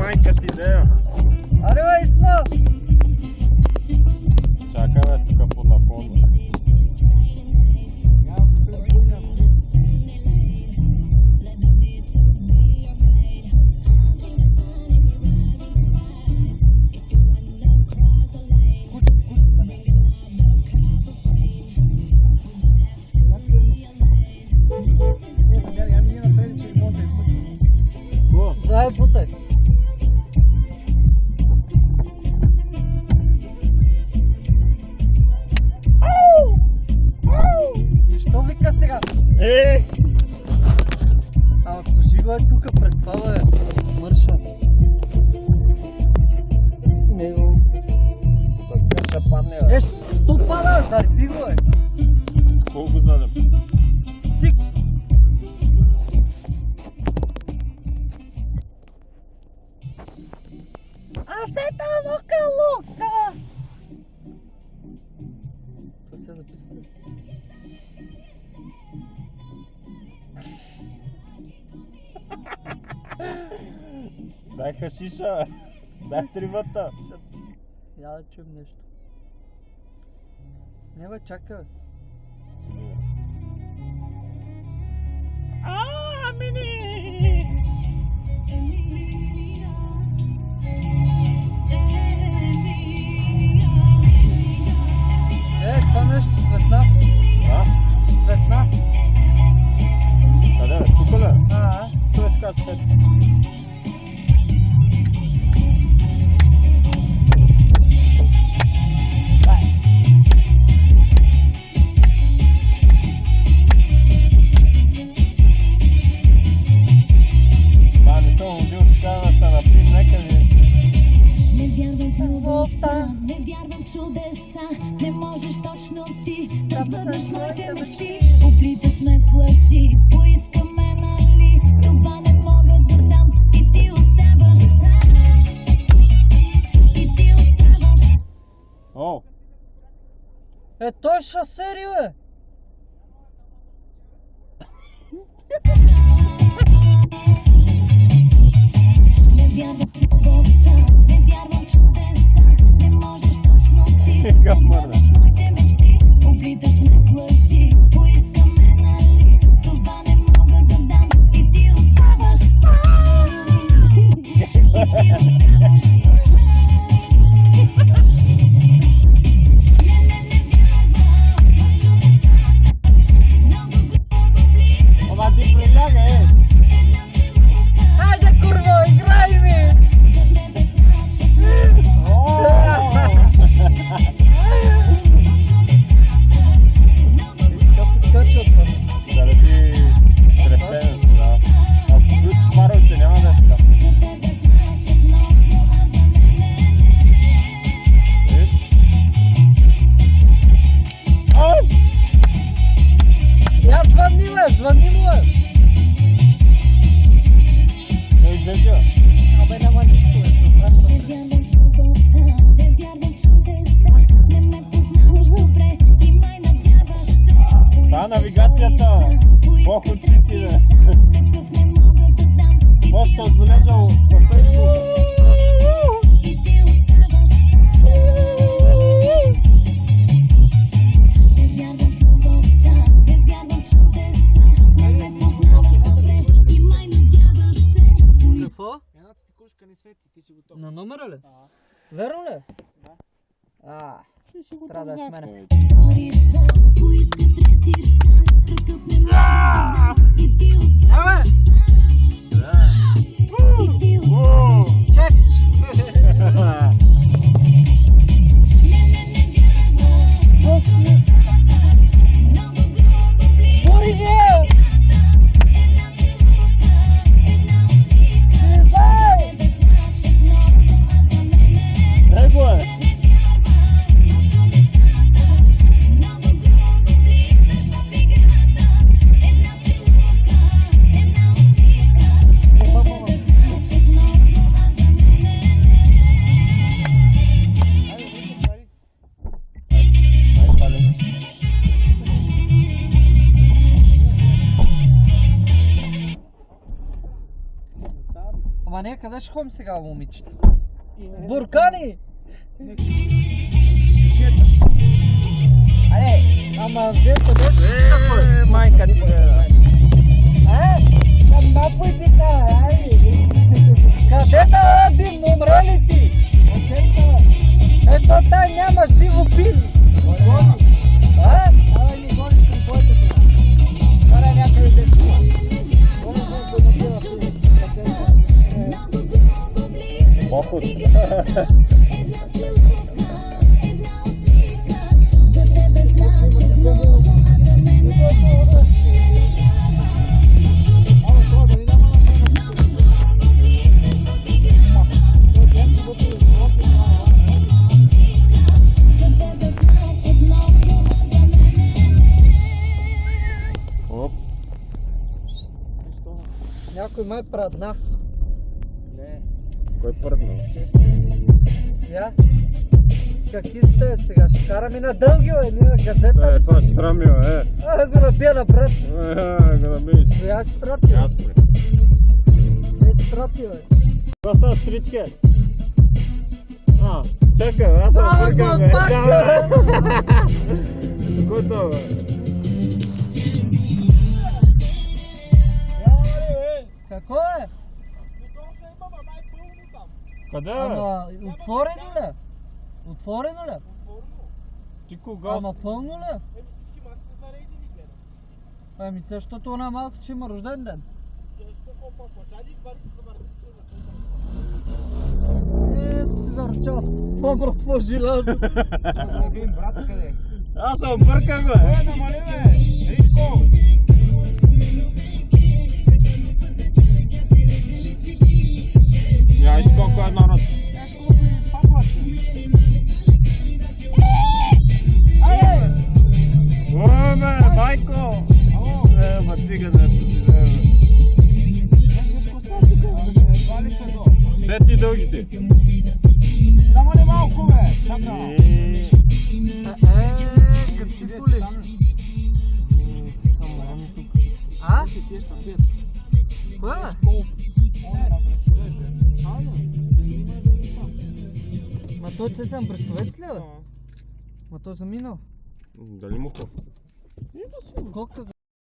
майка ти, дея. Аре, бе, Исма! Чакай, бе, тука по наклон. Дай, бутай. И що вика сега? Ама служи го е тука пред това, бе. Мърша. Него. Пък ще падне, бе. Що пада, бе? Зарпи го, бе. С колко задам? Тик. Асета лока! Това се записва. Дай хашиша, бе. Дай тривата. Я да чуем нещо. Не, бе, чакай, бе. Това нещо светна. А? Светна. Къде, бе? Тука ли? Това е така свет. Това не съм убил така да се напим някъде. Не вярвам в любовта, не вярвам в чудеса. Не можеш точно ти да сбъднеш моите мечти. Оплиташ ме в лъжи, поискаме, нали? Това не мога да дам и ти оставаш сам. И ти оставаш. О! той е шасери, бе. Не вярвам в любовта, не вярвам в чудеса. Не можеш точно ти да сбъднеш моите мечти. Оплиташ ме в лъжи, поискаме, нали? Това не мога да дам и ти оставаш сам. И ти оставаш сам. Ама ти приляга, Хайде, курво, играй ми! Заради трепенето, да. Ако включиш маровите, няма да е така. Я звъни, бе, звъни му, бе! Той излезе. Абе, няма нищо, бе. Не вярвам в любовта, не вярвам в чудеса. Не ме познаваш добре и май надяваш се. Това е навигацията. Бог от ти, бе. Такъв не мога да дам и Може ти да отбележа във Фейсбук. и ти оставаш сам. Не вярвам в любовта, не вярвам в чудеса. Не ме познаваш добре и май надяваш се. Какво? Едната ти кружка не свети, ти си готов. На номера ли? Верно ли? Да. Трябва да е в мене. Втори шанс, поиска трети шанс. Такъв не мога да дам и ти оставаш сам. И ти оставаш сам. Чак! Не вярвам в чудеса. Много грубо близо. Бори се! Една целувка, една усмивка. Тебе значат много, а за мене Него е. много грубо влизаш в играта. Една целувка, една усмивка. Тебе значат много, къде ще ходим сега, момичета? Буркани! Ама вие къде ще майка ти напой ти къде да дим, умре ли ти? Ето там няма живо пил. Абе, ни гониш към твоите това. Карай някъде да снима. Поход. Оп. Някой май прадна. Не. Кой пърднал? Я? Какви сте сега? Ще караме на дълги, бе, ние на газета. Това ще трамил, Го набия напред. Го набиш. Коя ще прати? Яспри. Не ще прати, бе. Това става стрички. Чакай, аз съм бъркам, бе. Готово, бе. Какво е? Къде, бе? Ама отворено ли? Отворено ли? Ти кога? Ама пълно ли? Ами защото она малко, че има рожден ден. Ето си заръчал с помрак по желязо. Да видим брата къде е. Аз съм бъркам, бе. Намали, бе. Ричко. Я виж колко е народ. О, бе, майко! Ма стига нещо си, бе. След ти дългите. Намали малко, бе. Чака. Красиво ли? А? Кое бе? Ма той се сам престовец ли бе? Ма той заминал. Дали му хо? Колко каза?